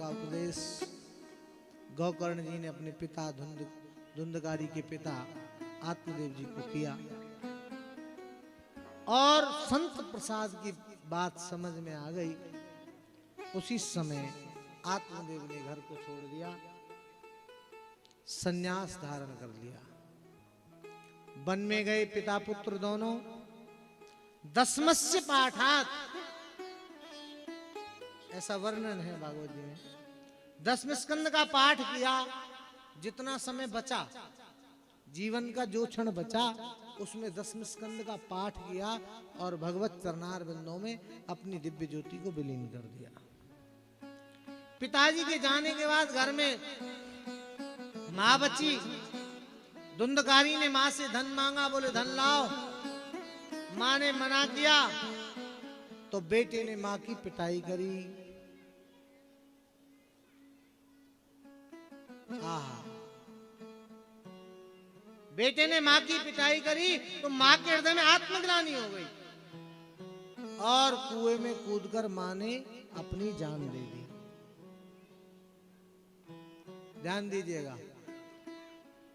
का उपदेश गौकर्ण जी ने अपने पिता धुंधकारी के पिता आत्मदेव जी को किया और संत प्रसाद की बात समझ में आ गई। उसी समय आत्मदेव ने घर को छोड़ दिया, संन्यास धारण कर लिया। वन में गए पिता पुत्र दोनों। दशमस्य पाठात, ऐसा वर्णन है भागवत जी में। 10वें स्कंद का पाठ किया। जितना समय बचा, जीवन का जो क्षण बचा, उसमें 10वें स्कंद का पाठ किया और भगवत चरणार बिंदों में अपनी दिव्य ज्योति को विलीन कर दिया। पिताजी के जाने के बाद घर में मां बची। धुंधकारी ने मां से धन मांगा, बोले धन लाओ। मां ने मना किया तो बेटे ने मां की पिटाई करी। बेटे ने मां की पिटाई करी तो मां के हृदय में आत्मग्लानि हो गई और कुएं में कूदकर मां ने अपनी जान दे दी। ध्यान दीजिएगा,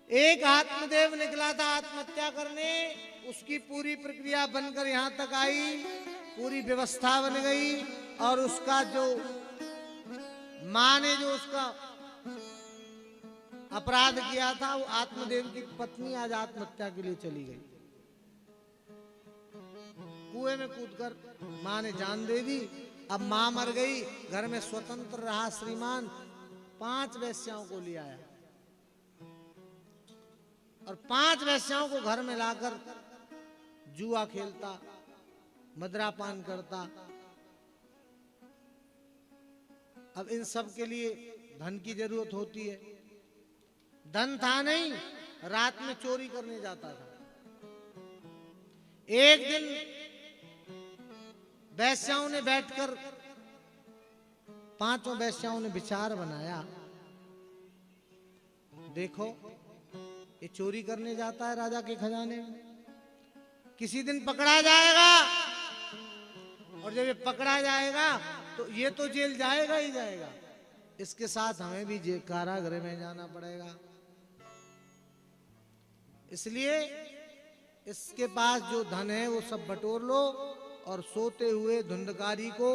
एक आत्मदेव निकला था आत्महत्या करने, उसकी पूरी प्रक्रिया बनकर यहां तक आई, पूरी व्यवस्था बन गई और उसका जो मां ने जो उसका अपराध किया था, वो आत्मदेव की पत्नी आज आत्महत्या के लिए चली गई। कुएं में कूदकर मां ने जान दे दी। अब मां मर गई, घर में स्वतंत्र रहा श्रीमान। 5 वेश्याओं को ले आया और 5 वेश्याओं को घर में लाकर जुआ खेलता, मदिरापान करता। अब इन सब के लिए धन की जरूरत होती है। धन था नहीं, रात में चोरी करने जाता था। एक दिन वैश्याओं ने बैठकर, 5 वैश्याओं ने विचार बनाया, देखो ये चोरी करने जाता है राजा के खजाने में, किसी दिन पकड़ा जाएगा और जब ये पकड़ा जाएगा तो ये तो जेल जाएगा ही जाएगा, इसके साथ हमें भी कारागृह में जाना पड़ेगा। इसलिए इसके पास जो धन है वो सब बटोर लो और सोते हुए धुंधकारी को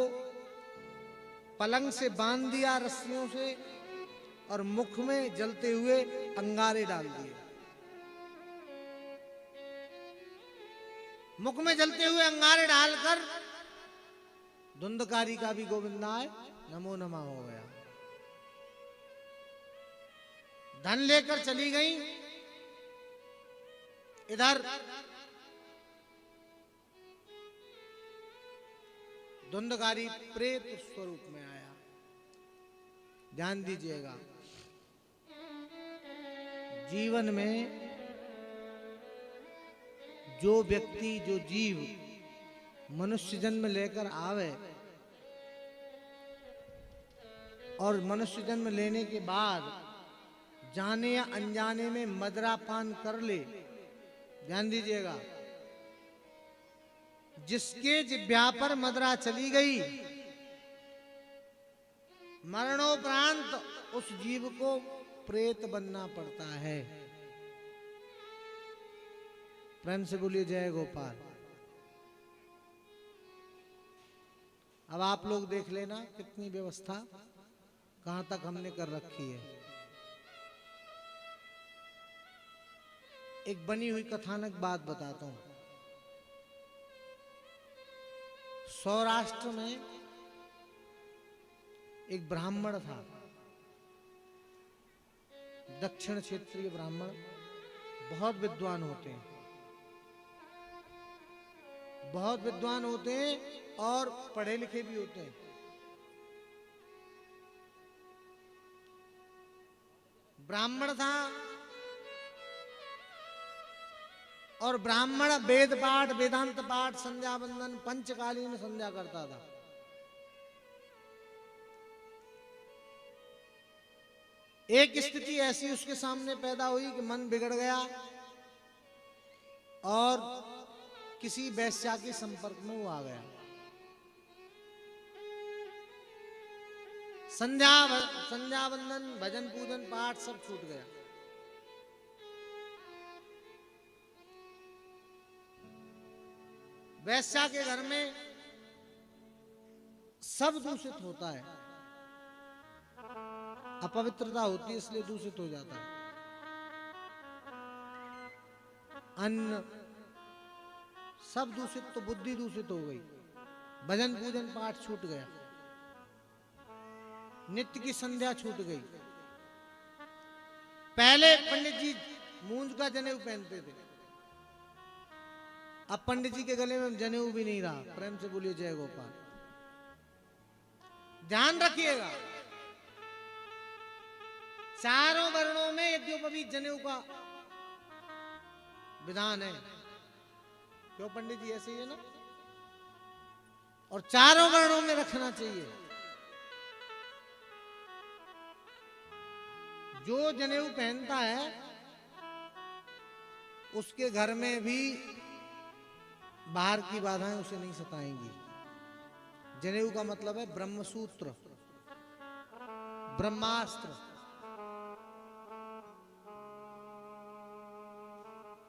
पलंग से बांध दिया रस्सियों से और मुख में जलते हुए अंगारे डाल दिए। मुख में जलते हुए अंगारे डालकर धुंधकारी का भी गोविंदाय नमो नमः हो गया। धन लेकर चली गई। इधर धुंधकारी प्रेत स्वरूप में आया। ध्यान दीजिएगा, जीवन में जो व्यक्ति, जो जीव मनुष्य जन्म लेकर आवे और मनुष्य जन्म लेने के बाद जाने या अनजाने में मदिरापान कर ले, ध्यान दीजिएगा, जिसके जिह्वा पर मदिरा चली गई, मरणोपरांत उस जीव को प्रेत बनना पड़ता है। प्रेम से बोलिए जय गोपाल। अब आप लोग देख लेना कितनी व्यवस्था कहां तक हमने कर रखी है। एक बनी हुई कथानक बात बताता हूं। सौराष्ट्र में एक ब्राह्मण था, दक्षिण क्षेत्रीय ब्राह्मण, बहुत विद्वान होते हैं, बहुत विद्वान होते हैं और पढ़े लिखे भी होते हैं। ब्राह्मण था और ब्राह्मण वेद पाठ, वेदांत पाठ, संध्या बंदन, पंचकालीन संध्या करता था। एक स्थिति ऐसी उसके सामने पैदा हुई कि मन बिगड़ गया और किसी वैश्या के संपर्क में वो आ गया। संध्या वंदन भजन पूजन पाठ सब छूट गया। वैश्या के घर में सब दूषित होता है, अपवित्रता होती है इसलिए दूषित हो जाता है। अन्न सब दूषित, तो बुद्धि दूषित हो गई। भजन पूजन पाठ छूट गया, नित्य की संध्या छूट गई। पहले पंडित जी मूंज का जनेऊ पहनते थे, अब पंडित जी के गले में जनेऊ भी नहीं रहा। प्रेम से बोलिए जय गोपाल। ध्यान रखिएगा, चारों वर्णों में यज्ञोपवीत जनेऊ का विधान है। क्यों पंडित जी, ऐसे ही है ना, और चारों वर्णों में रखना चाहिए। जो जनेऊ पहनता है उसके घर में भी बाहर की बाधाएं उसे नहीं सताएंगी। जनेऊ का मतलब है ब्रह्मसूत्र, ब्रह्मास्त्र।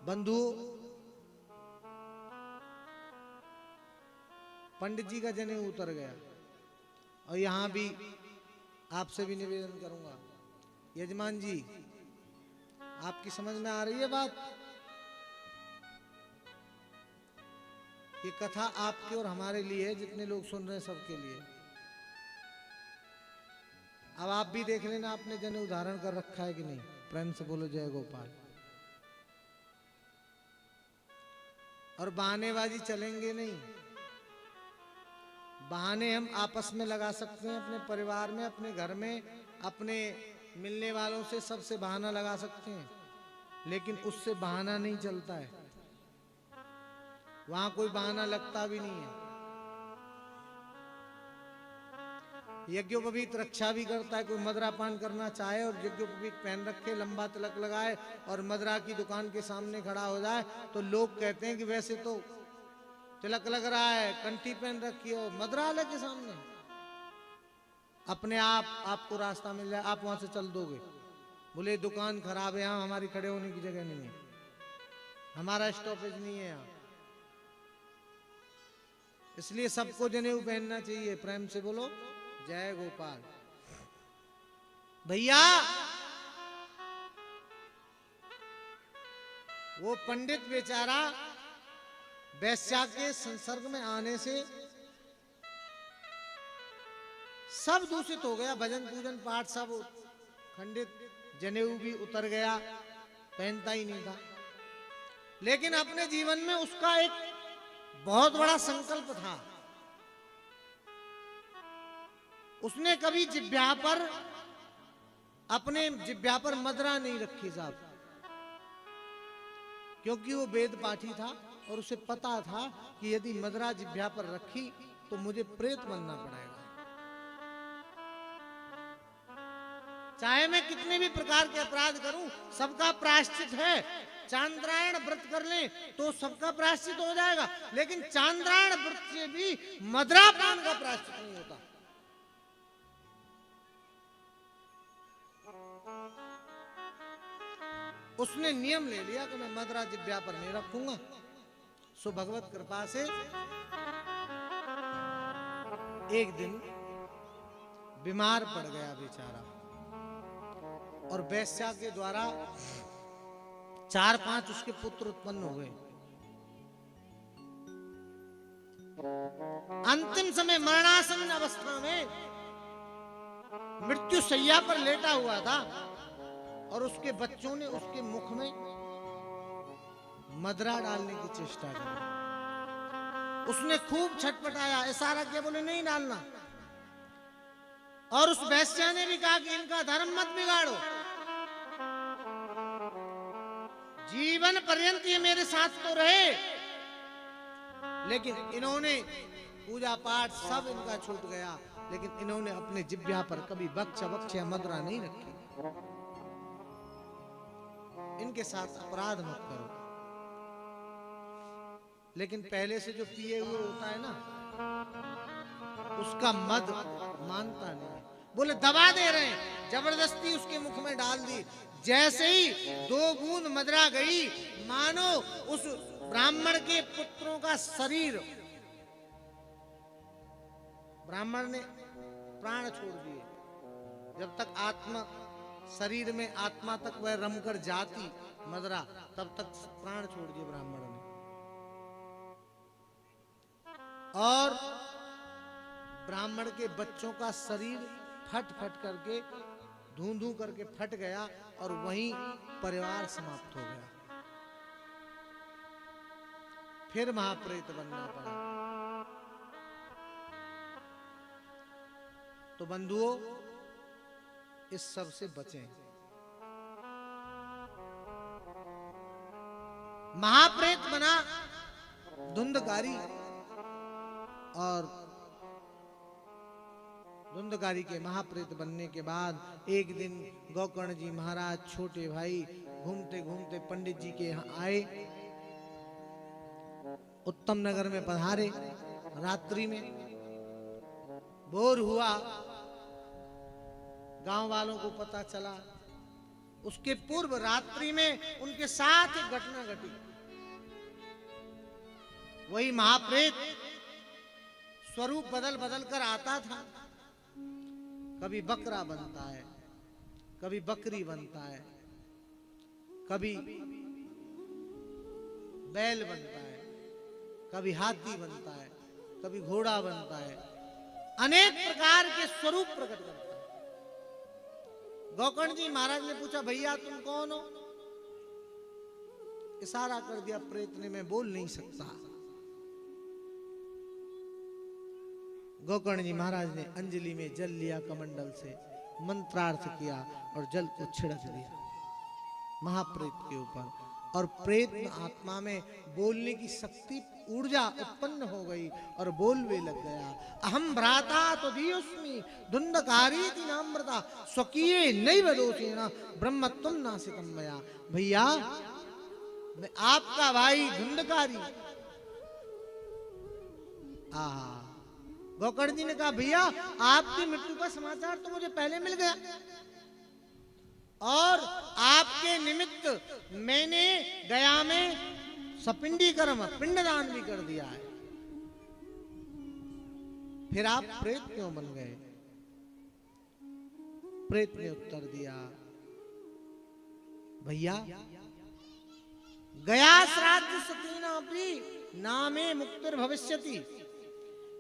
बंधुओं, पंडित जी का जनेऊ उतर गया, और यहां भी आपसे भी निवेदन करूंगा, यजमान जी आपकी समझ में आ रही है बात? ये कथा आपके और हमारे लिए है, जितने लोग सुन रहे हैं सबके लिए। अब आप भी देख लेना आपने जनेऊ धारण कर रखा है कि नहीं। प्रेम से बोलो जय गोपाल। और बहानेबाजी चलेंगे नहीं। बहाने हम आपस में लगा सकते हैं, अपने परिवार में, अपने घर में, अपने मिलने वालों से, सबसे बहाना लगा सकते हैं, लेकिन उससे बहाना नहीं चलता है। वहां कोई बहाना लगता भी नहीं है। यज्ञोपवीत रक्षा भी करता है। कोई मदरा पान करना चाहे और यज्ञोपवीत पहन रखे, लंबा तिलक लगाए और मदरा की दुकान के सामने खड़ा हो जाए, तो लोग कहते हैं कि वैसे तो तिलक लग रहा है, कंठी पहन रखी हो, मदरालय के सामने। अपने आप आपको रास्ता मिल जाए, आप वहां से चल दोगे। बोले दुकान खराब है, यहां हमारी खड़े होने की जगह नहीं है, हमारा स्टॉपेज नहीं है यहाँ। इसलिए सबको जनेऊ पहनना चाहिए। प्रेम से बोलो जय गोपाल। भैया, वो पंडित बेचारा वैश्या के संसर्ग में आने से सब दूषित हो गया। भजन पूजन पाठ सब खंडित, जनेऊ भी उतर गया, पहनता ही नहीं था। लेकिन अपने जीवन में उसका एक बहुत बड़ा संकल्प था। उसने कभी जिह्वा पर, अपने जिह्वा पर मदरा नहीं रखी साहब, क्योंकि वो वेद पाठी था और उसे पता था कि यदि मदरा जिह्वा पर रखी तो मुझे प्रेत बनना पड़ेगा। चाहे मैं कितने भी प्रकार के अपराध करूं, सबका प्रायश्चित है। चांद्रायण व्रत कर लें तो सबका प्रायश्चित हो जाएगा, लेकिन चांद्रायण व्रत से भी मदरा पान का प्रायश्चित नहीं होता। उसने नियम ले लिया कि मैं मदरा जिह्वा पर नहीं रखूंगा। सो भगवत कृपा से एक दिन बीमार पड़ गया बेचारा, और वैश्या के द्वारा 4-5 उसके पुत्र उत्पन्न हो गए। अंतिम समय मरणासन्न अवस्था में मृत्यु शैया पर लेटा हुआ था, और उसके बच्चों ने उसके मुख में मदरा डालने की चेष्टा की। उसने खूब छटपटाया, इशारा किया, बोले नहीं डालना। और उस वैश्या ने भी कहा कि इनका धर्म मत बिगाड़ो, जीवन पर्यंत ये मेरे साथ तो रहे। लेकिन इन्होंने पूजा पाठ सब इनका छूट गया, लेकिन इन्होंने अपने जिह्वा पर कभी बक्ष या मदरा नहीं रखी। इनके साथ अपराध मत करो। लेकिन पहले से जो पिए हुए होता है ना, उसका मद मानता नहीं। बोले दबा दे रहे हैं, जबरदस्ती उसके मुख में डाल दी। जैसे ही 2 बूंद मदिरा गई, मानो उस ब्राह्मण के पुत्रों का शरीर, ब्राह्मण ने प्राण छोड़ दिए। जब तक आत्मा शरीर में, आत्मा तक वह रमकर जाती मदिरा, तब तक प्राण छोड़ दिए ब्राह्मण ने। और ब्राह्मण के बच्चों का शरीर फट फट करके, धू धू करके फट गया और वहीं परिवार समाप्त हो गया। फिर महाप्रेत बनना पड़ा। तो बंधुओं, इस सब से बचें। महाप्रेत बना धुंधकारी, और धुंधकारी के महाप्रेत बनने के बाद एक दिन गोकर्ण जी महाराज छोटे भाई घूमते घूमते पंडित जी के यहाँ आए, उत्तम नगर में पधारे। रात्रि में भोर हुआ, गांव वालों को पता चला। उसके पूर्व रात्रि में उनके साथ एक घटना घटी। वही महाप्रेत स्वरूप बदल बदल कर आता था। कभी बकरा बनता है, कभी बकरी बनता है, कभी बैल बनता है, कभी हाथी बनता है, कभी घोड़ा बनता है। अनेक प्रकार के स्वरूप प्रकट करता है। गोकर्ण जी महाराज ने पूछा, भैया तुम कौन हो? इशारा कर दिया प्रेत ने, मैं बोल नहीं सकता। गोकर्ण जी महाराज ने अंजलि में जल लिया कमंडल से, मंत्रार्थ किया और जल को छिड़क दिया महाप्रेत के ऊपर, और प्रेत आत्मा में बोलने की शक्ति, ऊर्जा उत्पन्न हो गई और बोलने लग गया। अहम भ्राता तो दियोस्मि धुंधकारी नामृता स्वकीय नैव दोषेण ब्रह्मत्वं नासितम मया। भैया मैं आपका भाई धुंधकारी। गोकर्ण जी ने कहा, भैया आपकी मृत्यु का समाचार तो मुझे पहले मिल गया, और आपके निमित्त मैंने गया में सपिंडीकर्म, पिंडदान भी कर दिया है। फिर आप प्रेत क्यों बन गए? प्रेत ने उत्तर दिया, भैया गया श्राद्ध सतीना भी नामे मुक्तिर भविष्यति।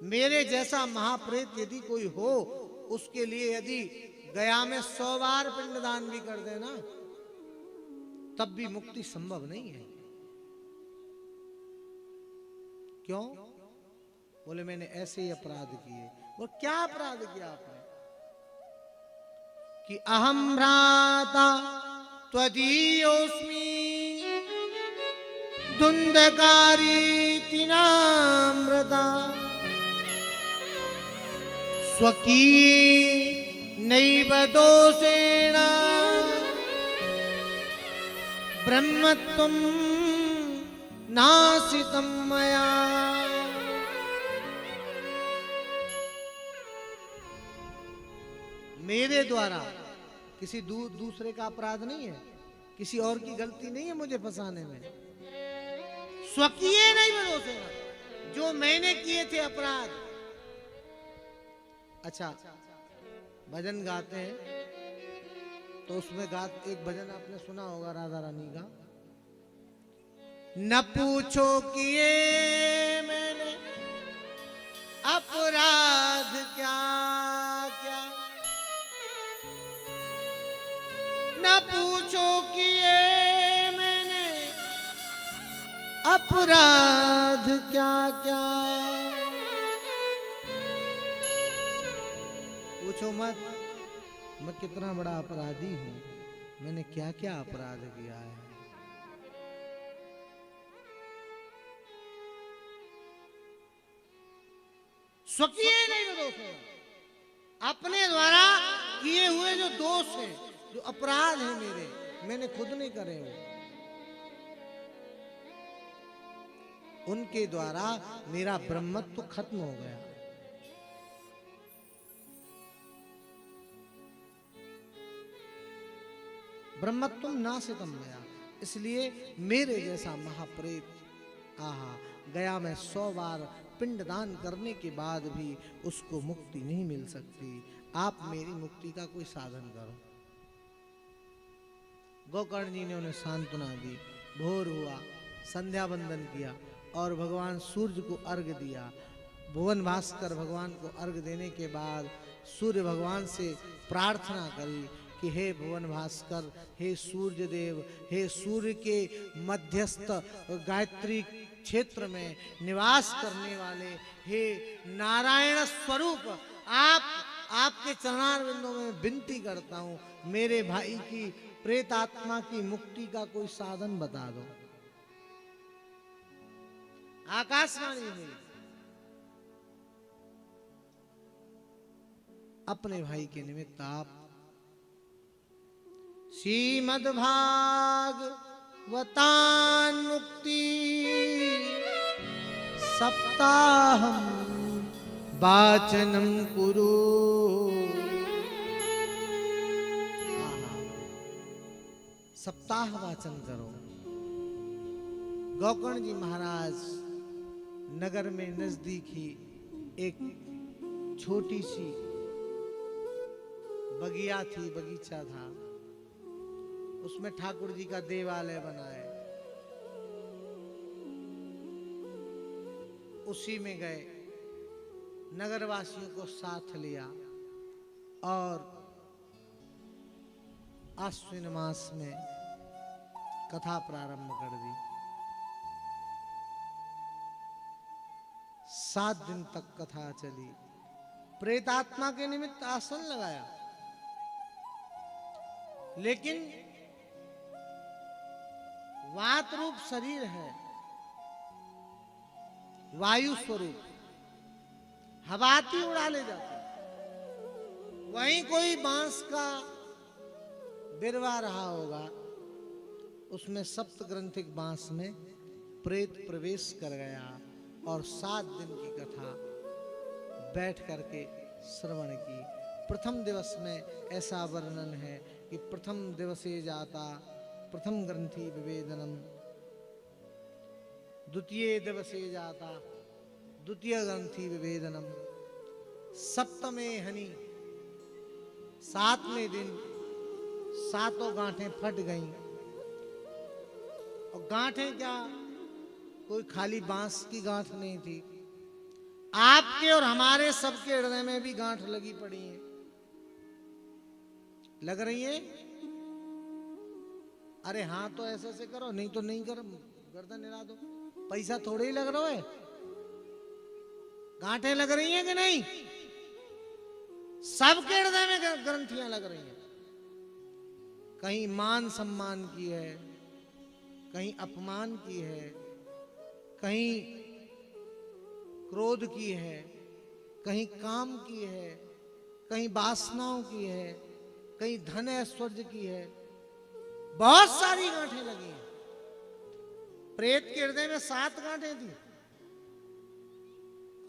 मेरे जैसा महाप्रेत यदि कोई हो, उसके लिए यदि गया में 100 बार पिंडदान भी कर देना, तब भी मुक्ति संभव नहीं है। क्यों? बोले मैंने ऐसे ही अपराध किए। वो क्या अपराध किया आपने? कि अहम भ्राता त्वदीयोस्मि धुंधकारी नामृता स्वकीय नैव दोषेण ब्रह्मत्वं नासितं मया। मेरे द्वारा किसी दूसरे का अपराध नहीं है, किसी और की गलती नहीं है मुझे फंसाने में। स्वकीय नैव दोषेण, जो मैंने किए थे अपराध। अच्छा, भजन गाते हैं तो उसमें एक भजन आपने सुना होगा राधा रानी का, न पूछो किए मैंने अपराध क्या क्या, न पूछो किए मैंने अपराध क्या क्या। पूछो मत मैं कितना बड़ा अपराधी हूं, मैंने क्या क्या अपराध किया है। स्वकीय नहीं दोष है, अपने द्वारा किए हुए जो दोष हैं, जो अपराध हैं मेरे, मैंने खुद नहीं करे हो, उनके द्वारा मेरा ब्रह्मत्व खत्म हो गया। ब्रह्मत्वम नासितम मया, इसलिए मेरे जैसा महाप्रेत आहा गया में 100 बार पिंडदान करने के बाद भी उसको मुक्ति नहीं मिल सकती। आप मेरी मुक्ति का कोई साधन करो। गोकर्ण जी ने उन्हें सांत्वना दी। भोर हुआ, संध्या वंदन किया और भगवान सूर्य को अर्घ दिया। भुवन भास्कर भगवान को अर्घ देने के बाद सूर्य भगवान से प्रार्थना करी कि हे भुवन भास्कर, हे सूर्य देव, हे सूर्य के मध्यस्थ गायत्री क्षेत्र में निवास करने वाले हे नारायण स्वरूप, आपके चरणारविंदों में विनती करता हूं, मेरे भाई की प्रेत आत्मा की मुक्ति का कोई साधन बता दो। आकाशवाणी हुई, अपने भाई के निमित्त आप श्रीमद्भागवतान मुक्ति सप्ताहम वाचनम कुरु। सप्ताह वाचन करो। गोकर्ण जी महाराज नगर में नजदीक ही एक छोटी सी बगिया थी, बगीचा था, उसमें ठाकुर जी का देवालय बना है। उसी में गए, नगरवासियों को साथ लिया और आश्विन मास में कथा प्रारंभ कर दी। 7 दिन तक कथा चली। प्रेतात्मा के निमित्त आसन लगाया, लेकिन वात रूप शरीर है, वायु स्वरूप, हवाती उड़ा ले जाता। वहीं कोई बांस का बिरवा रहा होगा, उसमें सप्त ग्रंथिक बांस में प्रेत प्रवेश कर गया और 7 दिन की कथा बैठ करके श्रवण की। प्रथम दिवस में ऐसा वर्णन है कि प्रथम दिवसे जाता प्रथम ग्रंथि विवेदनम, द्वितीय दिवसे जाता द्वितीय ग्रंथि विवेदनम, सप्तमे हनि, 7वें दिन 7 गांठें फट गईं। और गांठें क्या, कोई खाली बांस की गांठ नहीं थी, आपके और हमारे सबके हृदय में भी गांठ लगी पड़ी है। लग रही है? अरे हाँ तो ऐसे से करो, नहीं तो नहीं करो, गर्दन हिला दो, पैसा थोड़े ही लग रहा है। गांठें लग रही हैं कि नहीं? सबके हृदय में ग्रंथियां लग रही हैं। कहीं मान सम्मान की है, कहीं अपमान की है, कहीं क्रोध की है, कहीं काम की है, कहीं वासनाओं की है, कहीं धन ऐश्वर्य की है। बहुत सारी गांठें लगी हैं। प्रेत के हृदय में 7 गांठें थी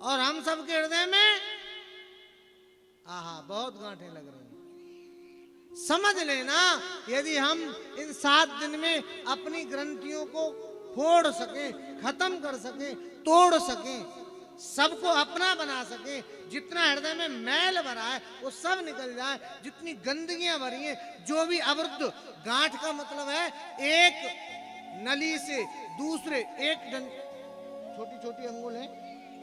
और हम सब के हृदय में आहा बहुत गांठें लग रही हैं। समझ लेना, यदि हम इन 7 दिन में अपनी ग्रंथियों को फोड़ सकें, खत्म कर सकें, तोड़ सकें, सबको अपना बना सके, जितना हृदय में मैल भरा है वो सब निकल जाए, जितनी गंदगियां भरी हैं, जो भी अवरुद्ध, गांठ का मतलब है एक नली से दूसरे, एक छोटी छोटी अंगुल है,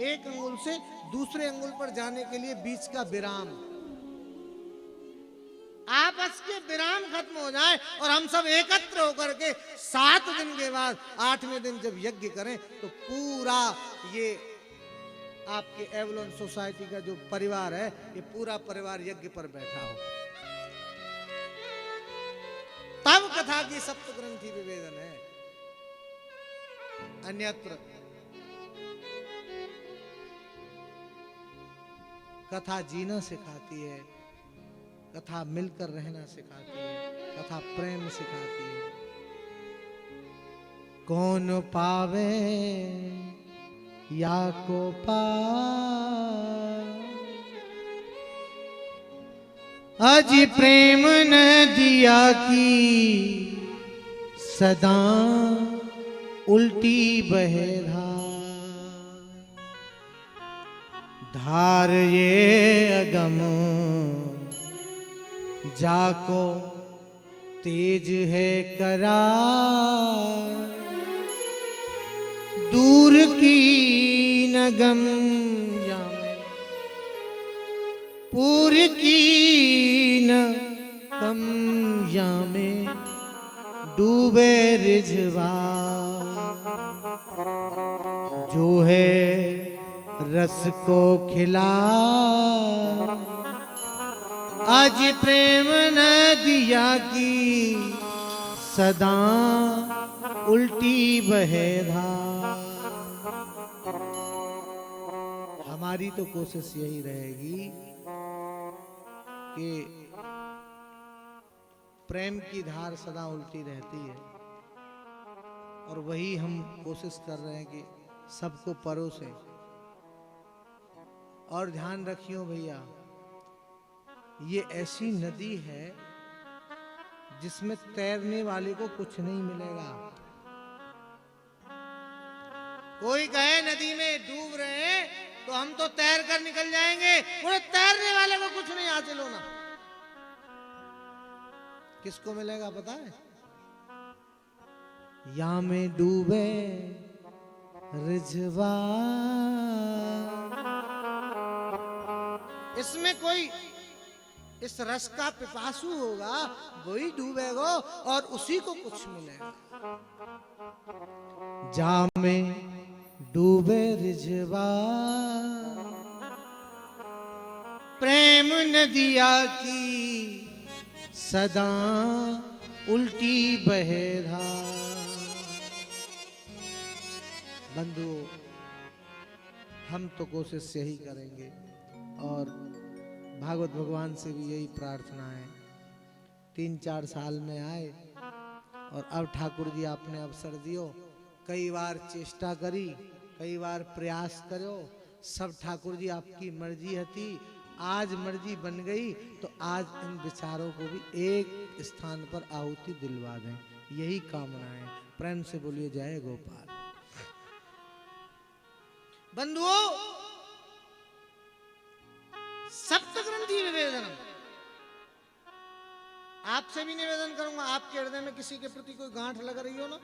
एक अंगुल से दूसरे अंगुल पर जाने के लिए बीच का विराम, आपस के विराम खत्म हो जाए और हम सब एकत्र होकर के 7 दिन के बाद 8वें दिन जब यज्ञ करें तो पूरा ये आपके एवलोन सोसाइटी का जो परिवार है, ये पूरा परिवार यज्ञ पर बैठा हो, तब कथा की सप्त ग्रंथि विवेदन है। अन्यत्र कथा जीना सिखाती है, कथा मिलकर रहना सिखाती है, कथा प्रेम सिखाती है। कौन पावे या को आज प्रेम नदिया की सदा उल्टी बहे धार ये अगम जाको तेज है करार, दूर की नगम जामे पूर की न कम जामे डूबे रिझवा, जो है रस को खिला आज प्रेम नदिया की सदा उल्टी बहे धार। हमारी तो कोशिश यही रहेगी कि प्रेम की धार सदा उल्टी रहती है, और वही हम कोशिश कर रहे हैं कि सबको परोसें। और ध्यान रखियो भैया, ये ऐसी नदी है जिसमें तैरने वाले को कुछ नहीं मिलेगा। कोई कहे नदी में डूब रहे हैं तो हम तो तैर कर निकल जाएंगे, बोले तैरने वाले को कुछ नहीं हासिल होना। किसको मिलेगा पता है? या में डूबे रिझवा, इसमें कोई इस रस का पिपासु होगा, वही डूबेगा और उसी को कुछ मिलेगा। जा में डूबे रिझवा, प्रेम नदिया की सदा उल्टी बहे धार। बंधु, हम तो कोशिश यही करेंगे और भागवत भगवान से भी यही प्रार्थना है। 3-4 साल में आए और अब ठाकुर जी आपने अवसर दियो, कई बार चेष्टा करी, कई बार प्रयास करो, सब ठाकुर जी आपकी मर्जी थी। आज मर्जी बन गई तो आज इन विचारों को भी एक स्थान पर आहुति दिलवा दें, यही कामना है। प्रेम से बोलिए जय गोपाल। बंधुओं, सप्त ग्रंथि निवेदन, आपसे भी निवेदन करूंगा, आपके हृदय में किसी के प्रति कोई गांठ लग रही हो ना,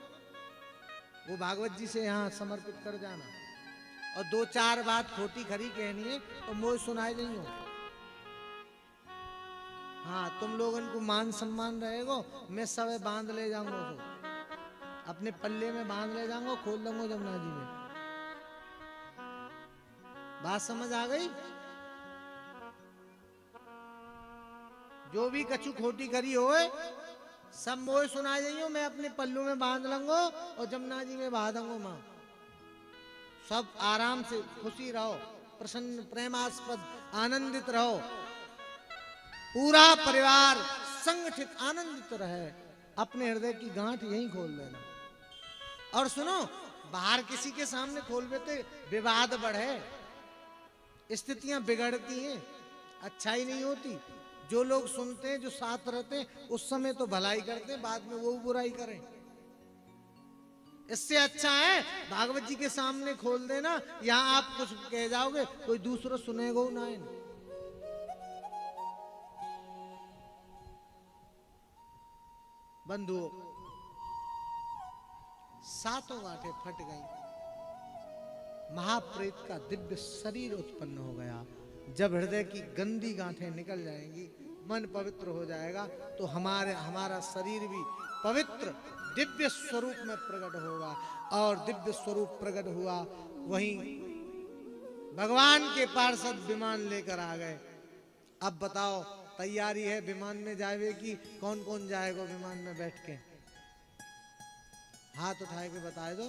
वो भागवत जी से यहाँ समर्पित कर जाना। और 2-4 बात खोटी खरी कहनी है तो मोह सुनाई नहीं हो। हाँ, तुम लोगों को मान सम्मान रहेगा, मैं सब बांध ले जाऊंगा, तो अपने पल्ले में बांध ले जाऊंगा, खोल दूंगा जमुना जी में। बात समझ आ गई? जो भी कछु खोटी करी हो सब मोह सुना जाइयो, मैं अपने पल्लू में बांध लूंगा और जमुना जी में बहा दूंगा। माँ सब आराम से खुशी रहो, प्रसन्न प्रेमास्पद आनंदित रहो, पूरा परिवार संगठित आनंदित रहे। अपने हृदय की गांठ यहीं खोल देना। और सुनो, बाहर किसी के सामने खोल देते विवाद बढ़े, स्थितियां बिगड़ती हैं, अच्छा ही नहीं होती। जो लोग सुनते हैं, जो साथ रहते हैं, उस समय तो भलाई करते हैं, बाद में वो बुराई करें। इससे अच्छा है भागवत जी के सामने खोल देना, यहां आप कुछ कह जाओगे कोई दूसरा सुनेगा ना। बंधुओं, 7 गांठें फट गई, महाप्रेत का दिव्य शरीर उत्पन्न हो गया। जब हृदय की गंदी गांठें निकल जाएंगी, मन पवित्र हो जाएगा, तो हमारा शरीर भी पवित्र दिव्य स्वरूप में प्रकट होगा। और दिव्य स्वरूप प्रकट हुआ, वहीं भगवान के पार्षद विमान लेकर आ गए। अब बताओ, तैयारी है विमान में जावे की? कौन कौन जाएगा विमान में बैठ के? हाथ उठाए के बताए दो।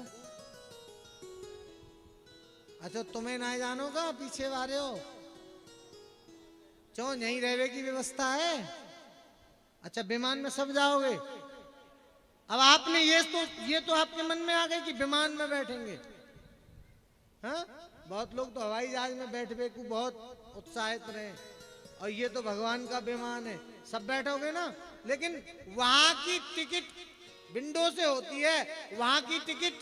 अच्छा, तुम्हें ना जानो का पीछे वाले हो, क्यों यहीं रहने की व्यवस्था है? अच्छा, विमान में सब जाओगे। अब आपने ये तो आपके मन में आ गई कि विमान में बैठेंगे। हाँ, बहुत लोग तो हवाई जहाज में बैठने को बहुत उत्साहित रहे और ये तो भगवान का विमान है, सब बैठोगे ना। लेकिन वहां की टिकट विंडो से होती है, वहां की टिकट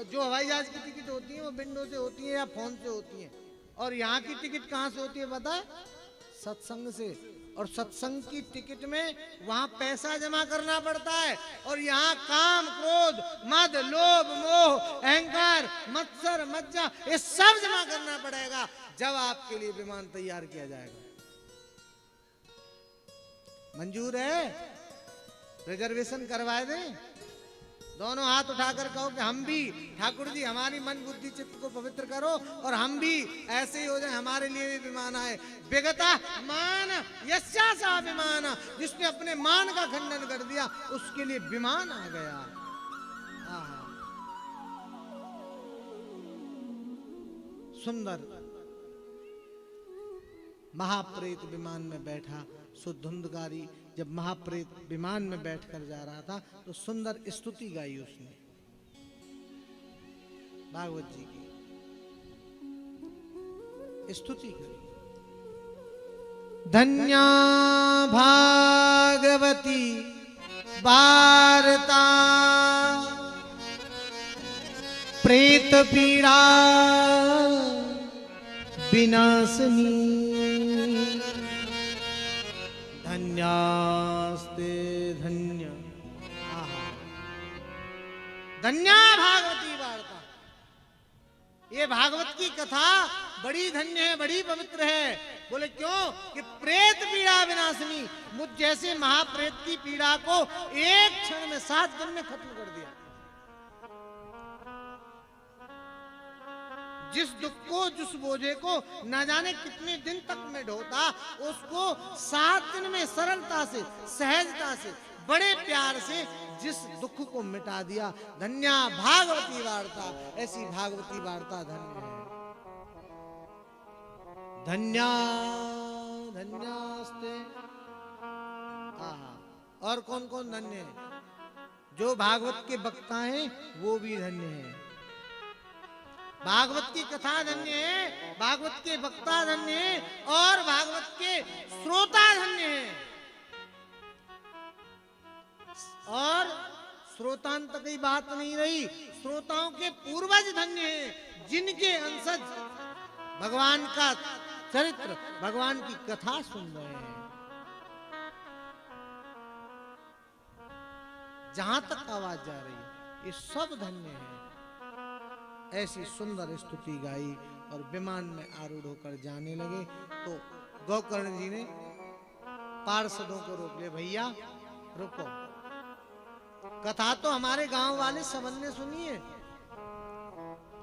जो हवाई जहाज की टिकट होती है वो विंडो से होती है या फोन से होती है। और यहाँ की टिकट कहाँ से होती है पता है? सत्संग से। और सत्संग की टिकट में वहां पैसा जमा करना पड़ता है, और यहाँ काम क्रोध मद लोभ मोह अहंकार मत्सर मज्जा ये सब जमा करना पड़ेगा जब आपके लिए विमान तैयार किया जाएगा। मंजूर है? रिजर्वेशन करवाए दें? दोनों हाथ उठाकर कहो कि हम भी ठाकुर जी हमारी मन बुद्धि चित्त को पवित्र करो और हम भी ऐसे ही हो जाए, हमारे लिए भी विमान आए। विगता मान यस्या सा विमान, जिसने अपने मान का खंडन कर दिया उसके लिए विमान आ गया। आहा सुंदर महाप्रेत विमान में बैठा। सो धुंधकारी जब महाप्रेत विमान में बैठकर जा रहा था तो सुंदर स्तुति गाई उसने भागवत जी की स्तुति करी। धन्या भागवती वार्ता प्रेत पीड़ा विनाशिनी धन्यास्ते धन्य। धन्या भागवती वार्ता, ये भागवत की कथा बड़ी धन्य है, बड़ी पवित्र है। बोले क्यों? कि प्रेत पीड़ा विनाशिनी, मुझ जैसे महाप्रेत की पीड़ा को एक क्षण में 7 दिन में खत्म कर दिया। जिस दुख को जिस बोझे को न जाने कितने दिन तक में ढोता, उसको 7 दिन में सरलता से सहजता से बड़े प्यार से जिस दुख को मिटा दिया। धन्या भागवती वार्ता, ऐसी भागवती वार्ता धन्य है। धन्या धन्यास्ते। और कौन कौन धन्य है? जो भागवत के वक्ता हैं वो भी धन्य है। भागवत की कथा धन्य है, भागवत के वक्ता धन्य है और भागवत के श्रोता धन्य है। और श्रोतांत की बात नहीं रही, श्रोताओं के पूर्वज धन्य हैं, जिनके अंशज भगवान का चरित्र भगवान की कथा सुन रहे हैं। जहां तक आवाज जा रही है ये सब धन्य है। ऐसी सुंदर स्तुति गाई और विमान में आरूढ़ होकर जाने लगे तो गोकर्ण जी ने पार्षदों को रोक लिया। भैया रुको, कथा तो हमारे गांव वाले सबन ने सुनी है,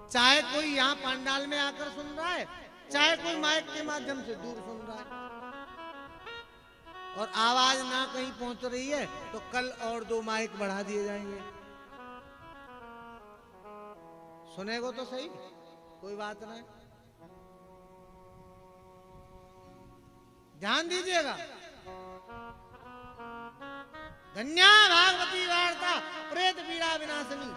चाहे कोई यहाँ पंडाल में आकर सुन रहा है, चाहे कोई माइक के माध्यम से दूर सुन रहा है, और आवाज ना कहीं पहुंच रही है तो कल और 2 माइक बढ़ा दिए जाएंगे। सुनेगो तो सही, कोई बात नहीं, ध्यान दीजिएगा। धन्या भागवती वार्ता प्रेत पीड़ा विनाशिनी।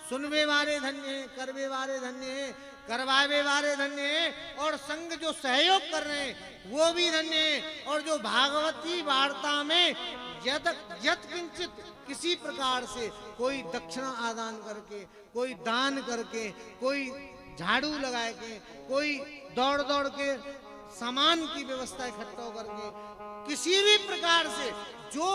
सुनवे वाले धन्य हैं, करवे वाले धन्य हैं, करवावे वाले धन्य हैं, और संग जो सहयोग कर रहे हैं वो भी धन्य हैं। और जो भागवती वार्ता में यत किंचित किसी प्रकार से कोई दक्षिणा आदान करके, कोई दान करके, कोई झाड़ू लगा के, कोई दौड़ दौड़ के सामान की व्यवस्था इकट्ठा करके, किसी भी प्रकार से जो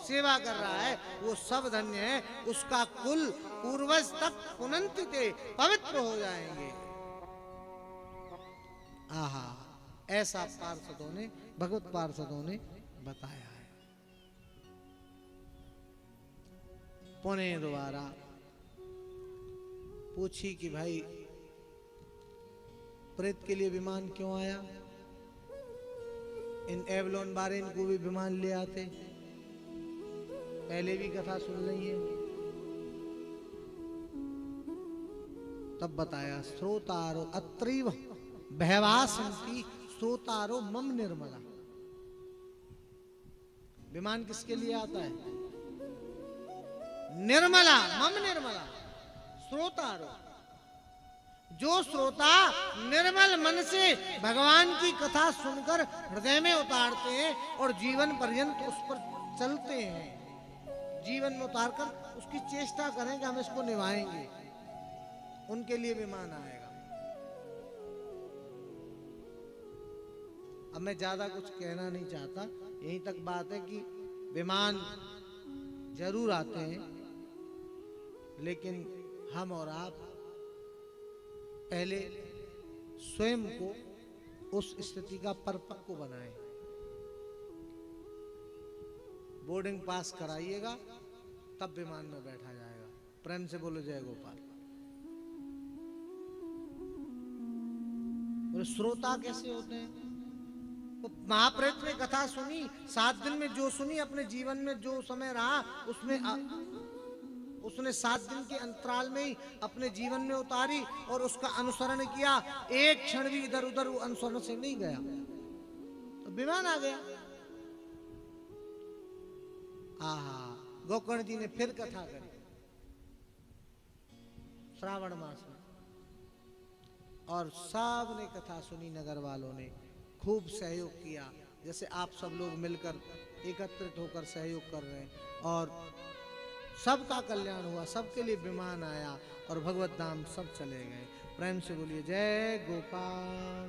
सेवा कर रहा है वो सब धन्य है। उसका कुल पूर्वज तक पुनंतिते पवित्र हो जाएंगे। आहा, ऐसा पार्षदों ने, भगवत पार्षदों ने बताया है। पुणे दोबारा पूछी कि भाई प्रेत के लिए विमान क्यों आया? इन एवलोन बारे इनको भी विमान ले आते, पहले भी कथा सुन ली है। तब बताया श्रोतारो अत्रीव बहवासंति श्रोतारो मम निर्मला। विमान किसके लिए आता है? निर्मला, मम निर्मला, श्रोतारो, जो श्रोता निर्मल मन से भगवान की कथा सुनकर हृदय में उतारते हैं और जीवन पर्यंत उस पर चलते हैं, जीवन में उतारकर उसकी चेष्टा करें कि हम इसको निभाएंगे, उनके लिए विमान आएगा। अब मैं ज्यादा कुछ कहना नहीं चाहता, यहीं तक बात है कि विमान जरूर आते हैं, लेकिन हम और आप पहले स्वयं को उस स्थिति का परिपक्व बनाएं। बोर्डिंग पास कराइएगा तब विमान में बैठा जाएगा। प्रेम से बोलो जय गोपाल। और श्रोता कैसे होते हैं? तो महाप्रेत ने कथा सुनी, 7 दिन में जो सुनी, अपने जीवन में जो समय रहा उसमें उसने 7 दिन के अंतराल में ही अपने जीवन में उतारी और उसका अनुसरण किया। एक क्षण भी इधर उधर वो अनुसरण से नहीं गया, तो विमान आ गया। आहा, गोकर्ण जी ने फिर कथा करी श्रावण मास में, और सब ने कथा सुनी। नगर वालों ने खूब सहयोग किया, जैसे आप सब लोग मिलकर एकत्रित होकर सहयोग कर रहे हैं, और सबका कल्याण हुआ, सबके लिए विमान आया और भगवत धाम सब चले गए। प्रेम से बोलिए जय गोपाल।